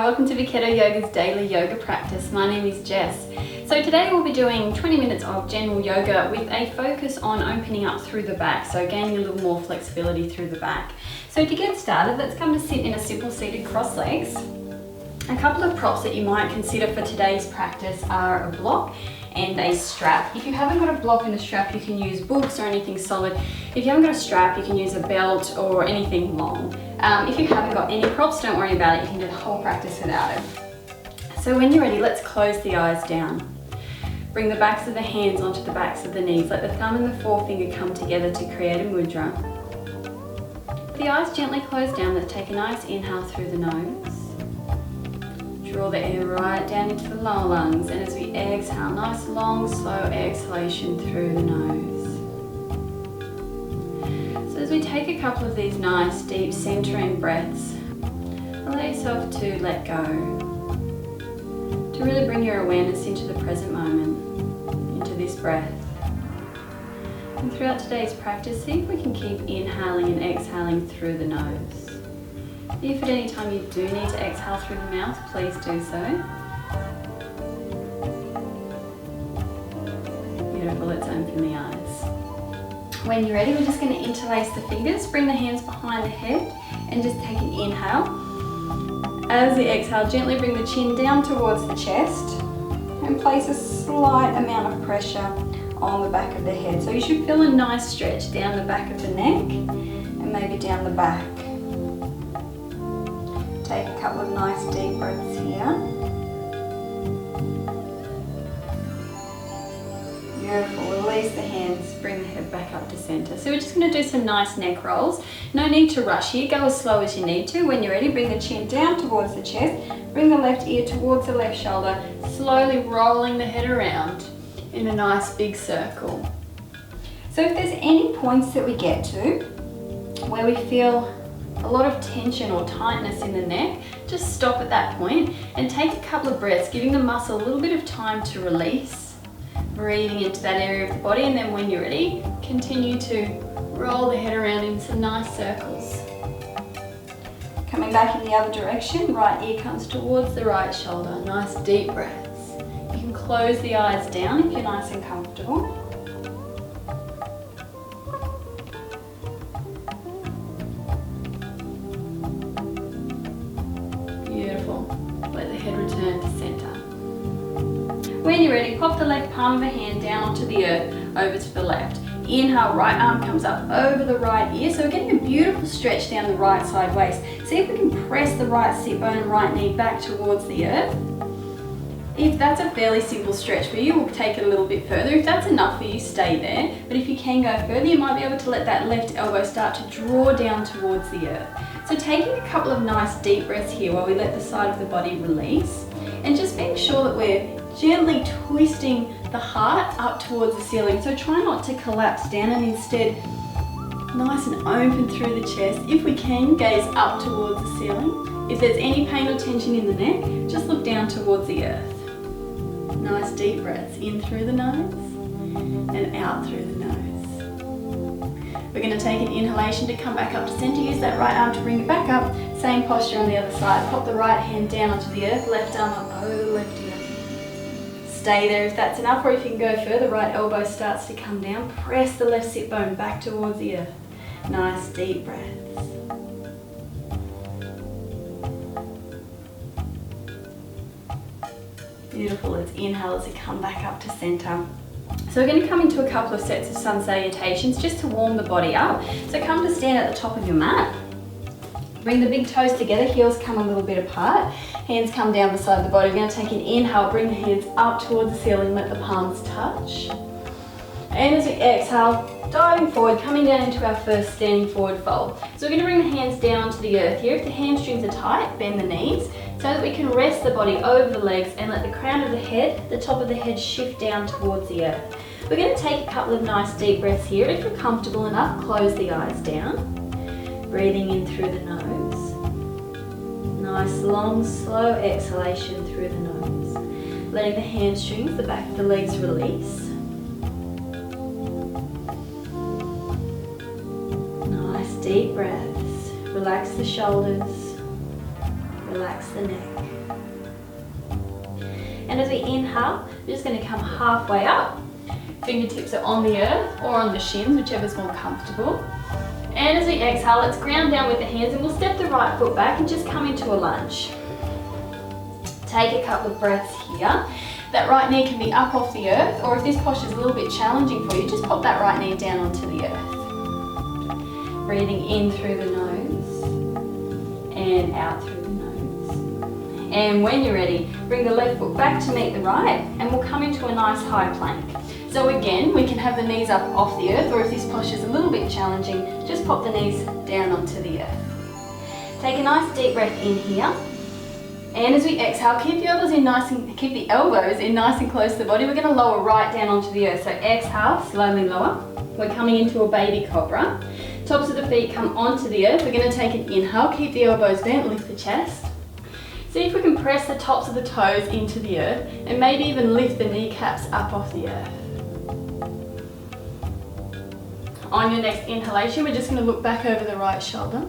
welcome to Keto Yoga's daily yoga practice. My name is Jess. So today we'll be doing 20 minutes of general yoga with a focus on opening up through the back, so gaining a little more flexibility through the back. So to get started, let's come to sit in a simple seated cross legs. A couple of props that you might consider for today's practice are a block and a strap. If you haven't got a block and a strap, you can use books or anything solid. If you haven't got a strap, you can use a belt or anything long. If you haven't got any props, don't worry about it. You can do the whole practice without it. So when you're ready, let's close the eyes down. Bring the backs of the hands onto the backs of the knees. Let the thumb and the forefinger come together to create a mudra. The eyes gently close down. Let's take a nice inhale through the nose. Draw the air right down into the lower lungs, and as we exhale, nice long slow exhalation through the nose. So as we take a couple of these nice deep centering breaths, allow yourself to let go, to really bring your awareness into the present moment, into this breath. And throughout today's practice, see if we can keep inhaling and exhaling through the nose. If at any time you do need to exhale through the mouth, please do so. Beautiful, let's open the eyes. When you're ready, we're just going to interlace the fingers, bring the hands behind the head and just take an inhale. As we exhale, gently bring the chin down towards the chest and place a slight amount of pressure on the back of the head. So you should feel a nice stretch down the back of the neck and maybe down the back. Take a couple of nice deep breaths here. Beautiful. Release the hands, bring the head back up to center. So we're just going to do some nice neck rolls. No need to rush here. Go as slow as you need to. When you're ready, bring the chin down towards the chest. Bring the left ear towards the left shoulder. Slowly rolling the head around in a nice big circle. So if there's any points that we get to where we feel a lot of tension or tightness in the neck, just stop at that point and take a couple of breaths, giving the muscle a little bit of time to release, breathing into that area of the body, and then when you're ready, continue to roll the head around in some nice circles. Coming back in the other direction, right ear comes towards the right shoulder, nice deep breaths. You can close the eyes down if you're nice and comfortable. Let the head return to center. When you're ready, pop the left palm of the hand down onto the earth, over to the left. Inhale, right arm comes up over the right ear. So we're getting a beautiful stretch down the right side waist. See if we can press the right sit bone and right knee back towards the earth. If that's a fairly simple stretch for you, we'll take it a little bit further. If that's enough for you, stay there. But if you can go further, you might be able to let that left elbow start to draw down towards the earth. So taking a couple of nice deep breaths here while we let the side of the body release, and just being sure that we're gently twisting the heart up towards the ceiling. So try not to collapse down and instead nice and open through the chest. If we can, gaze up towards the ceiling. If there's any pain or tension in the neck, just look down towards the earth. Nice deep breaths in through the nose and out through the nose. We're going to take an inhalation to come back up to center. Use that right arm to bring it back up. Same posture on the other side. Pop the right hand down onto the earth, left arm up over the left ear. Stay there if that's enough, or if you can go further, right elbow starts to come down. Press the left sit bone back towards the earth. Nice deep breaths. Beautiful, let's inhale as we come back up to center. So we're going to come into a couple of sets of sun salutations just to warm the body up. So come to stand at the top of your mat. Bring the big toes together, heels come a little bit apart. Hands come down the side of the body. We're going to take an inhale, bring the hands up towards the ceiling, let the palms touch. And as we exhale, diving forward, coming down into our first standing forward fold. So we're going to bring the hands down to the earth here. If the hamstrings are tight, bend the knees so that we can rest the body over the legs and let the crown of the head, the top of the head shift down towards the earth. We're going to take a couple of nice deep breaths here. If you're comfortable enough, close the eyes down. Breathing in through the nose. Nice long slow exhalation through the nose. Letting the hamstrings, the back of the legs release. Nice deep breaths. Relax the shoulders. Relax the neck. And as we inhale, we're just going to come halfway up. Fingertips are on the earth or on the shins, whichever's more comfortable. And as we exhale, let's ground down with the hands and we'll step the right foot back and just come into a lunge. Take a couple of breaths here. That right knee can be up off the earth, or if this posture is a little bit challenging for you, just pop that right knee down onto the earth. Breathing in through the nose and out through the nose. And when you're ready, bring the left foot back to meet the right and we'll come into a nice high plank. So again, we can have the knees up off the earth, or if this posture is a little bit challenging, just pop the knees down onto the earth. Take a nice deep breath in here. And as we exhale, keep the elbows in nice and close to the body. We're going to lower right down onto the earth. So exhale, slowly lower. We're coming into a baby cobra. Tops of the feet come onto the earth. We're going to take an inhale, keep the elbows bent, lift the chest. See if we can press the tops of the toes into the earth and maybe even lift the kneecaps up off the earth. On your next inhalation, we're just going to look back over the right shoulder.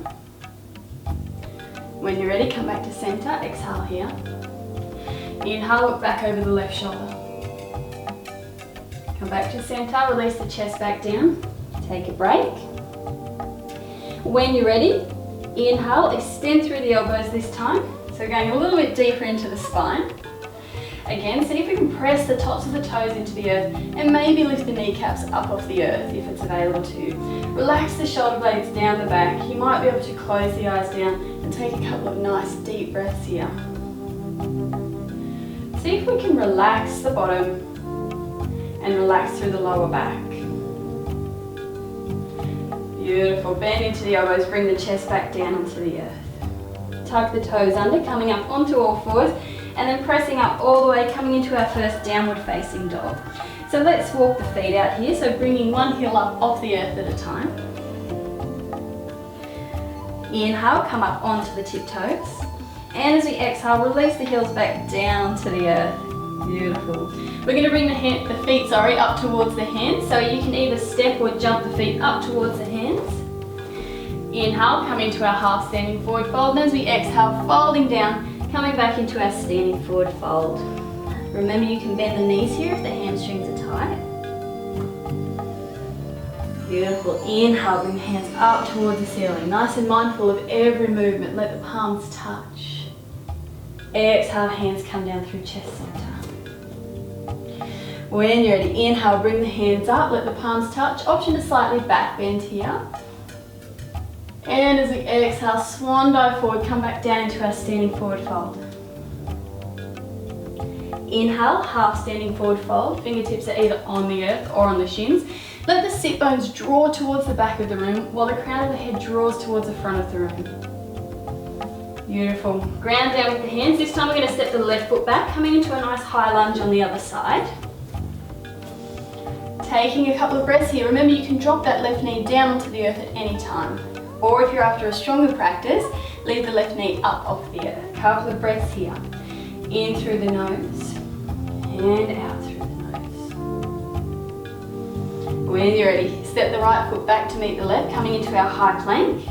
When you're ready, come back to center, exhale here. Inhale, look back over the left shoulder. Come back to center, release the chest back down. Take a break. When you're ready, inhale, extend through the elbows this time. So going a little bit deeper into the spine. Again, see if we can press the tops of the toes into the earth and maybe lift the kneecaps up off the earth if it's available to you. Relax the shoulder blades down the back. You might be able to close the eyes down and take a couple of nice deep breaths here. See if we can relax the bottom and relax through the lower back. Beautiful. Bend into the elbows, bring the chest back down onto the earth. Tuck the toes under, coming up onto all fours, and then pressing up all the way, coming into our first downward facing dog. So let's walk the feet out here, so bringing one heel up off the earth at a time. Inhale, come up onto the tiptoes. And as we exhale, release the heels back down to the earth. Beautiful. We're going to bring the feet up towards the hands, so you can either step or jump the feet up towards the hands. Inhale, come into our half standing forward fold, and as we exhale, folding down, coming back into our standing forward fold. Remember, you can bend the knees here if the hamstrings are tight. Beautiful. Inhale, bring the hands up towards the ceiling. Nice and mindful of every movement. Let the palms touch. Exhale, hands come down through chest center. When you're ready, inhale, bring the hands up, let the palms touch. Option to slightly back bend here. And as we exhale, swan dive forward, come back down into our standing forward fold. Inhale, half standing forward fold. Fingertips are either on the earth or on the shins. Let the sit bones draw towards the back of the room while the crown of the head draws towards the front of the room. Beautiful. Ground down with the hands. This time we're going to step the left foot back, coming into a nice high lunge on the other side. Taking a couple of breaths here. Remember, you can drop that left knee down onto the earth at any time. Or if you're after a stronger practice, leave the left knee up off the earth. Couple of breaths here. In through the nose and out through the nose. When you're ready, step the right foot back to meet the left, coming into our high plank.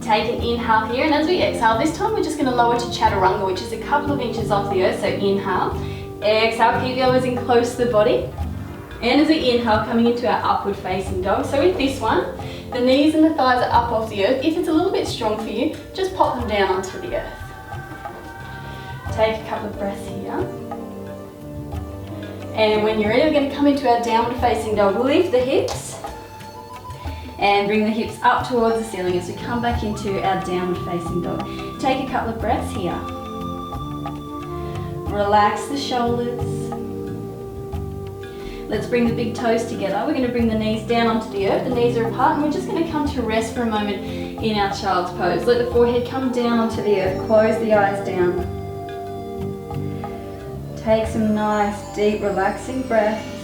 Take an inhale here, and as we exhale, this time we're just going to lower to chaturanga, which is a couple of inches off the earth. So inhale, exhale, keep the elbows in close to the body. And as we inhale, coming into our upward facing dog. So with this one, the knees and the thighs are up off the earth. If it's a little bit strong for you, just pop them down onto the earth. Take a couple of breaths here. And when you're ready, we're going to come into our downward facing dog. Lift the hips and bring the hips up towards the ceiling as we come back into our downward facing dog. Take a couple of breaths here. Relax the shoulders. Let's bring the big toes together. We're going to bring the knees down onto the earth. The knees are apart, and we're just going to come to rest for a moment in our child's pose. Let the forehead come down onto the earth. Close the eyes down. Take some nice, deep, relaxing breaths.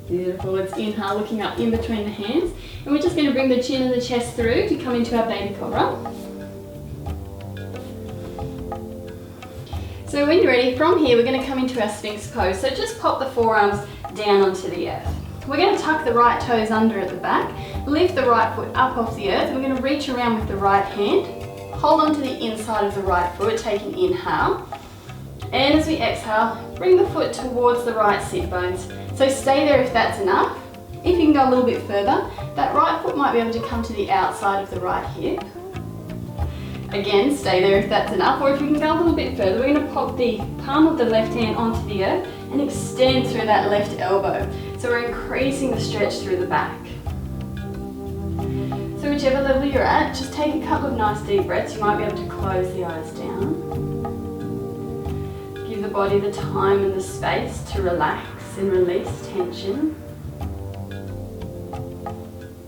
Beautiful. Let's inhale, looking up in between the hands. And we're just going to bring the chin and the chest through to come into our baby cobra. So when you're ready, from here we're going to come into our Sphinx pose. So just pop the forearms down onto the earth. We're going to tuck the right toes under at the back, lift the right foot up off the earth. We're going to reach around with the right hand, hold on to the inside of the right foot, taking inhale. And as we exhale, bring the foot towards the right sit bones. So stay there if that's enough. If you can go a little bit further, that right foot might be able to come to the outside of the right hip. Again, stay there if that's enough, or if you can go a little bit further, we're going to pop the palm of the left hand onto the earth and extend through that left elbow. So we're increasing the stretch through the back. So whichever level you're at, just take a couple of nice deep breaths. You might be able to close the eyes down. Give the body the time and the space to relax and release tension.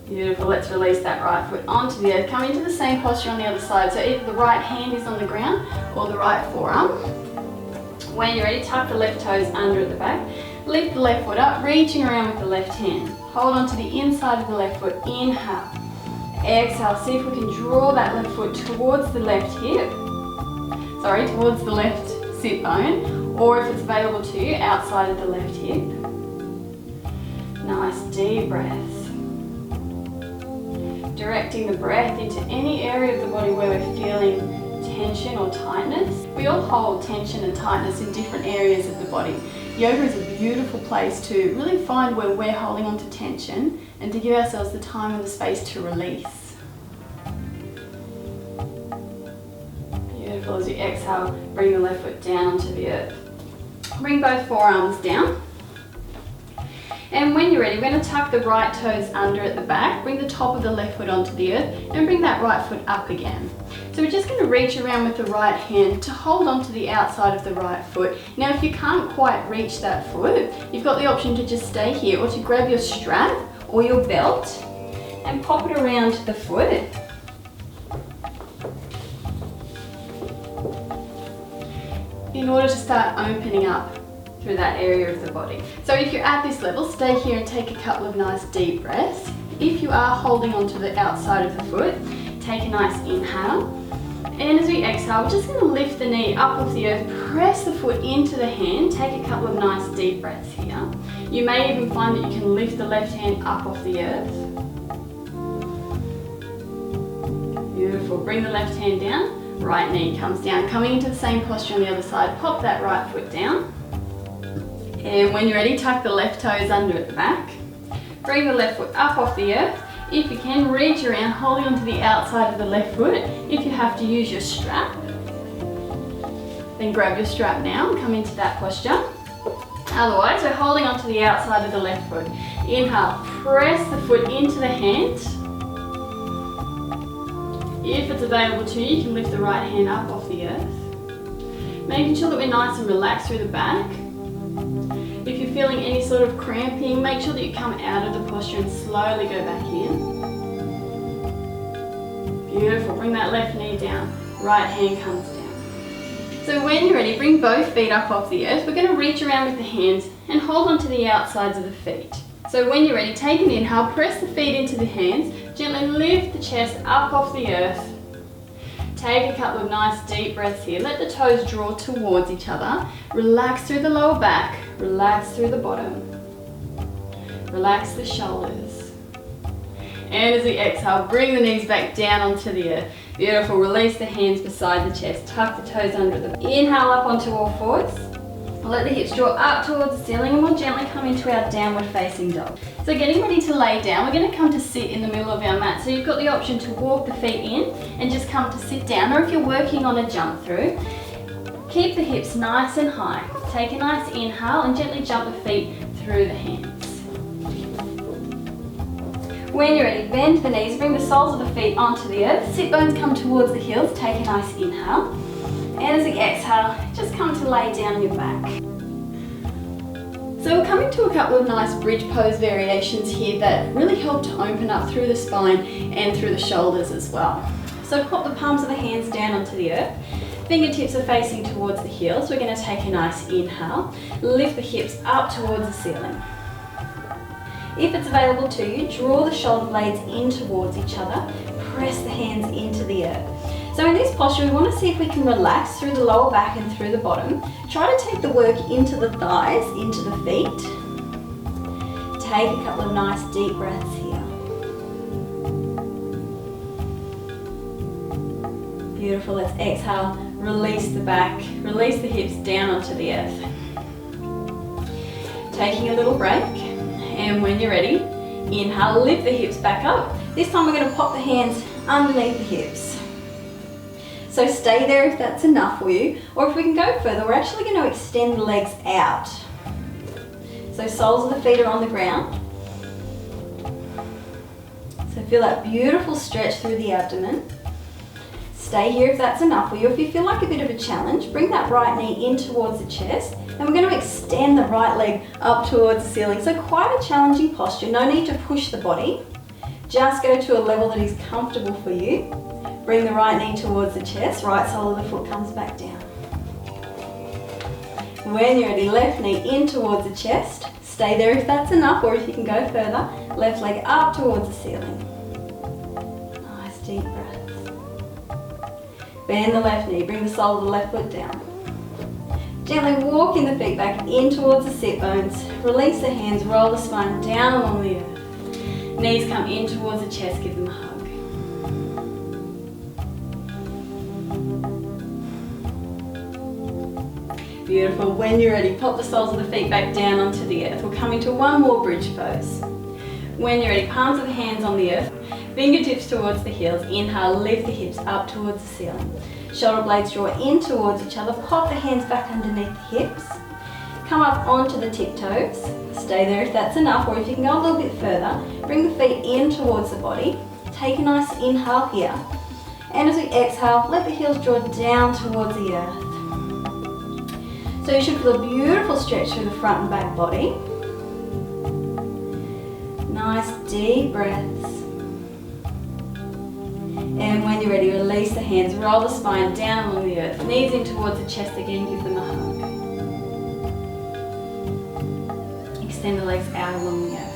Beautiful, let's release that right foot onto the earth. Come into the same posture on the other side. So either the right hand is on the ground or the right forearm. When you're ready, tuck the left toes under at the back. Lift the left foot up, reaching around with the left hand. Hold on to the inside of the left foot, inhale. Exhale, see if we can draw that left foot towards the left hip. Towards the left sit bone, or if it's available to you, outside of the left hip. Nice deep breaths. Directing the breath into any area of the body where we're feeling tension or tightness. We all hold tension and tightness in different areas of the body. Yoga is a beautiful place to really find where we're holding on to tension and to give ourselves the time and the space to release. Beautiful. As you exhale, bring the left foot down onto the earth. Bring both forearms down. And when you're ready, we're going to tuck the right toes under at the back, bring the top of the left foot onto the earth, and bring that right foot up again. So we're just going to reach around with the right hand to hold onto the outside of the right foot. Now if you can't quite reach that foot, you've got the option to just stay here or to grab your strap or your belt and pop it around the foot. In order to start opening up through that area of the body. So if you're at this level, stay here and take a couple of nice deep breaths. If you are holding onto the outside of the foot, take a nice inhale. And as we exhale, we're just going to lift the knee up off the earth, press the foot into the hand, take a couple of nice deep breaths here. You may even find that you can lift the left hand up off the earth. Beautiful. Bring the left hand down, right knee comes down. Coming into the same posture on the other side, pop that right foot down. And when you're ready, tuck the left toes under at the back. Bring the left foot up off the earth. If you can, reach around, holding onto the outside of the left foot. If you have to use your strap, then grab your strap now and come into that posture. Otherwise, we're holding onto the outside of the left foot. Inhale, press the foot into the hand. If it's available to you, you can lift the right hand up off the earth. Making sure that we're nice and relaxed through the back. If you're feeling any sort of cramping, make sure that you come out of the posture and slowly go back in. Beautiful, bring that left knee down, right hand comes down. So when you're ready, bring both feet up off the earth. We're going to reach around with the hands and hold on to the outsides of the feet. So when you're ready, take an inhale, press the feet into the hands, gently lift the chest up off the earth. Take a couple of nice deep breaths here. Let the toes draw towards each other. Relax through the lower back. Relax through the bottom. Relax the shoulders. And as we exhale, bring the knees back down onto the earth. Beautiful. Release the hands beside the chest. Tuck the toes under them. Inhale up onto all fours. Let the hips draw up towards the ceiling and we'll gently come into our downward facing dog. So getting ready to lay down, we're going to come to sit in the middle of our mat. So you've got the option to walk the feet in and just come to sit down, or if you're working on a jump through, keep the hips nice and high. Take a nice inhale and gently jump the feet through the hands. When you're ready, bend the knees, bring the soles of the feet onto the earth, sit bones come towards the heels, take a nice inhale. And as we exhale, just come to lay down your back. So we're coming to a couple of nice bridge pose variations here that really help to open up through the spine and through the shoulders as well. So pop the palms of the hands down onto the earth. Fingertips are facing towards the heels. We're going to take a nice inhale. Lift the hips up towards the ceiling. If it's available to you, draw the shoulder blades in towards each other. Press the hands into the earth. So in this posture, we want to see if we can relax through the lower back and through the bottom. Try to take the work into the thighs, into the feet. Take a couple of nice deep breaths here. Beautiful, let's exhale, release the back, release the hips down onto the earth. Taking a little break, and when you're ready, inhale, lift the hips back up. This time we're going to pop the hands underneath the hips. So stay there if that's enough for you, or if we can go further, we're actually going to extend the legs out. So soles of the feet are on the ground. So feel that beautiful stretch through the abdomen. Stay here if that's enough for you. If you feel like a bit of a challenge, bring that right knee in towards the chest, and we're going to extend the right leg up towards the ceiling. So quite a challenging posture. No need to push the body. Just go to a level that is comfortable for you. Bring the right knee towards the chest, right sole of the foot comes back down. When you're ready, left knee in towards the chest. Stay there if that's enough, or if you can go further, left leg up towards the ceiling. Nice deep breaths. Bend the left knee, bring the sole of the left foot down. Gently walking the feet back in towards the sit bones. Release the hands, roll the spine down along the earth. Knees come in towards the chest, give them a hug. Beautiful. When you're ready, pop the soles of the feet back down onto the earth. We'll come into one more bridge pose. When you're ready, palms of the hands on the earth, fingertips towards the heels. Inhale, lift the hips up towards the ceiling. Shoulder blades draw in towards each other. Pop the hands back underneath the hips. Come up onto the tiptoes. Stay there if that's enough, or if you can go a little bit further, bring the feet in towards the body. Take a nice inhale here. And as we exhale, let the heels draw down towards the earth. So you should feel a beautiful stretch through the front and back body. Nice deep breaths. And when you're ready, release the hands, roll the spine down along the earth. Knees in towards the chest again, give them a hug. Extend the legs out along the earth.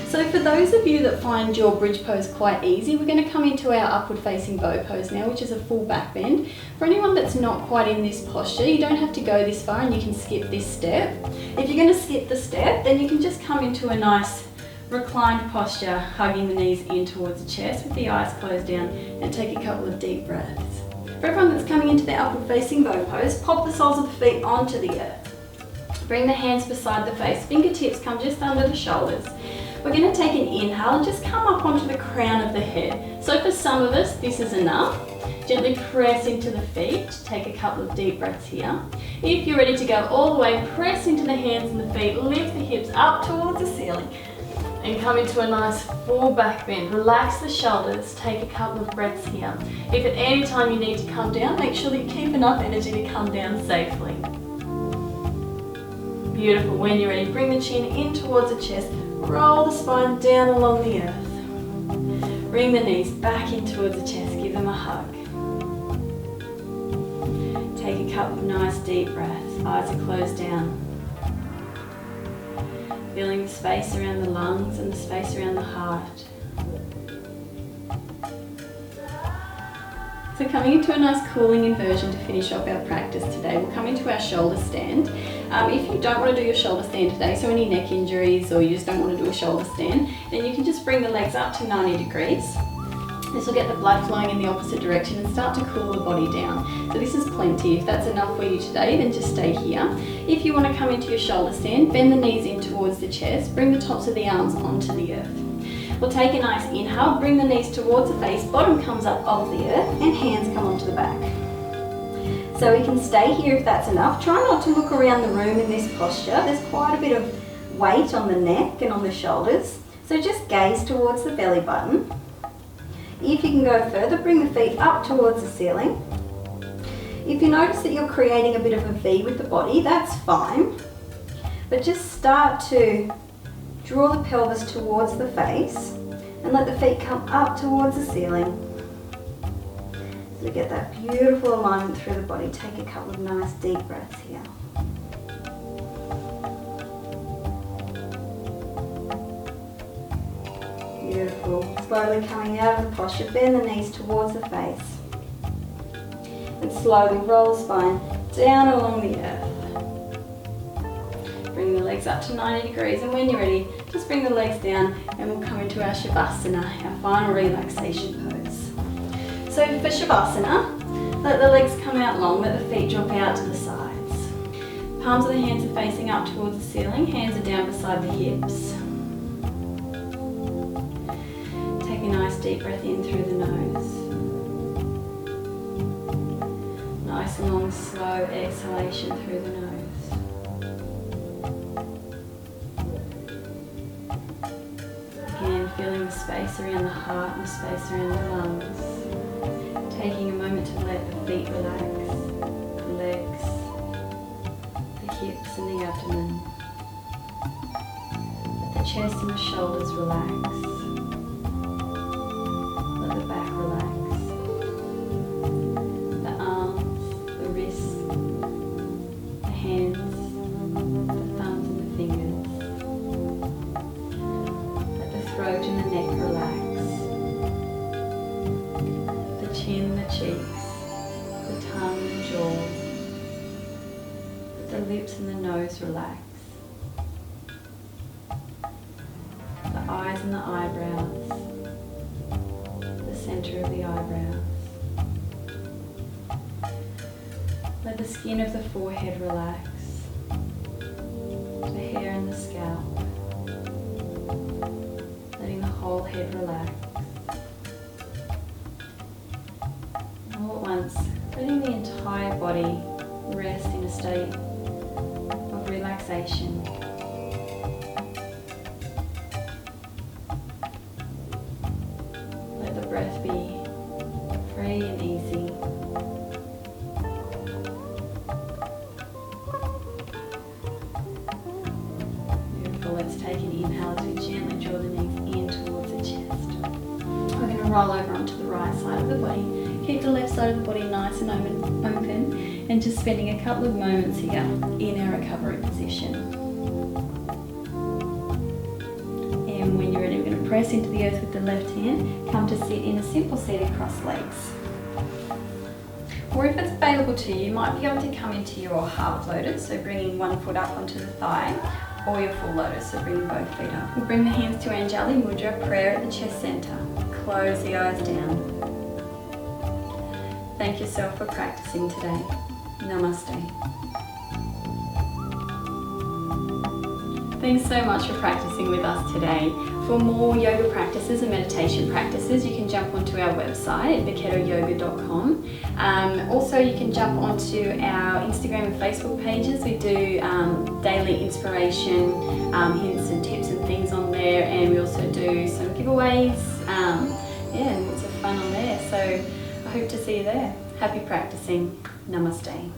So for those of you that find your bridge pose quite easy, we're going to come into our upward facing bow pose now, which is a full back bend. For anyone that's not quite in this posture, you don't have to go this far and you can skip this step. If you're going to skip the step, then you can just come into a nice reclined posture, hugging the knees in towards the chest with the eyes closed down, and take a couple of deep breaths. For everyone that's coming into the upward facing bow pose, pop the soles of the feet onto the earth. Bring the hands beside the face, fingertips come just under the shoulders. We're going to take an inhale and just come up onto the crown of the head. So for some of us, this is enough. Gently press into the feet, take a couple of deep breaths here. If you're ready to go all the way, press into the hands and the feet, lift the hips up towards the ceiling, and come into a nice full back bend. Relax the shoulders, take a couple of breaths here. If at any time you need to come down, make sure that you keep enough energy to come down safely. Beautiful. When you're ready, bring the chin in towards the chest, roll the spine down along the earth. Bring the knees back in towards the chest, give them a hug. Take a couple of nice deep breaths, eyes are closed down. Feeling the space around the lungs and the space around the heart. So coming into a nice cooling inversion to finish off our practice today, we'll come into our shoulder stand. If you don't want to do your shoulder stand today, so any neck injuries or you just don't want to do a shoulder stand, then you can just bring the legs up to 90 degrees. This will get the blood flowing in the opposite direction and start to cool the body down. So this is plenty. If that's enough for you today, then just stay here. If you want to come into your shoulder stand, bend the knees in towards the chest, bring the tops of the arms onto the earth. We'll take a nice inhale, bring the knees towards the face, bottom comes up off the earth, and hands come onto the back. So we can stay here if that's enough. Try not to look around the room in this posture. There's quite a bit of weight on the neck and on the shoulders. So just gaze towards the belly button. If you can go further, bring the feet up towards the ceiling. If you notice that you're creating a bit of a V with the body, that's fine. But just start to draw the pelvis towards the face and let the feet come up towards the ceiling. So get that beautiful alignment through the body. Take a couple of nice deep breaths here. Beautiful. Slowly coming out of the posture, bend the knees towards the face. And slowly roll the spine down along the earth. Bring the legs up to 90 degrees, and when you're ready, just bring the legs down and we'll come into our Shavasana, our final relaxation pose. So for Shavasana, let the legs come out long, let the feet drop out to the sides. Palms of the hands are facing up towards the ceiling, hands are down beside the hips. Take a nice deep breath in through the nose. Nice long slow exhalation through the nose. Again, feeling the space around the heart and the space around the lungs. Taking a moment to let the feet relax, the legs, the hips and the abdomen. Let the chest and the shoulders relax. Let the back relax. The arms, the wrists, the hands, the thumbs and the fingers. Let the throat and the neck relax. The chin, the cheeks, the tongue, the jaw. Let the lips and the nose relax. The eyes and the eyebrows. The center of the eyebrows. Let the skin of the forehead relax. The hair and the scalp. Letting the whole head relax. All at once, letting the entire body rest in a state of relaxation. Let the breath be free and easy. Beautiful. Let's take an inhale as we gently draw the knees in towards the chest. We're going to roll over onto the right side of the body. Keep the left side of the body nice and open, and just spending a couple of moments here in our recovery position. And when you're ready, we're going to press into the earth with the left hand, come to sit in a simple seated cross legs. Or if it's available to you, you might be able to come into your half lotus, so bringing one foot up onto the thigh, or your full lotus, so bringing both feet up. We'll bring the hands to Anjali Mudra, prayer at the chest center. Close the eyes down. Thank yourself for practicing today. Namaste. Thanks so much for practicing with us today. For more yoga practices and meditation practices, you can jump onto our website at baketoyoga.com. Also, you can jump onto our Instagram and Facebook pages. We do daily inspiration, hints and tips and things on there, and we also do some giveaways. And lots of fun on there. So I hope to see you there. Happy practicing. Namaste.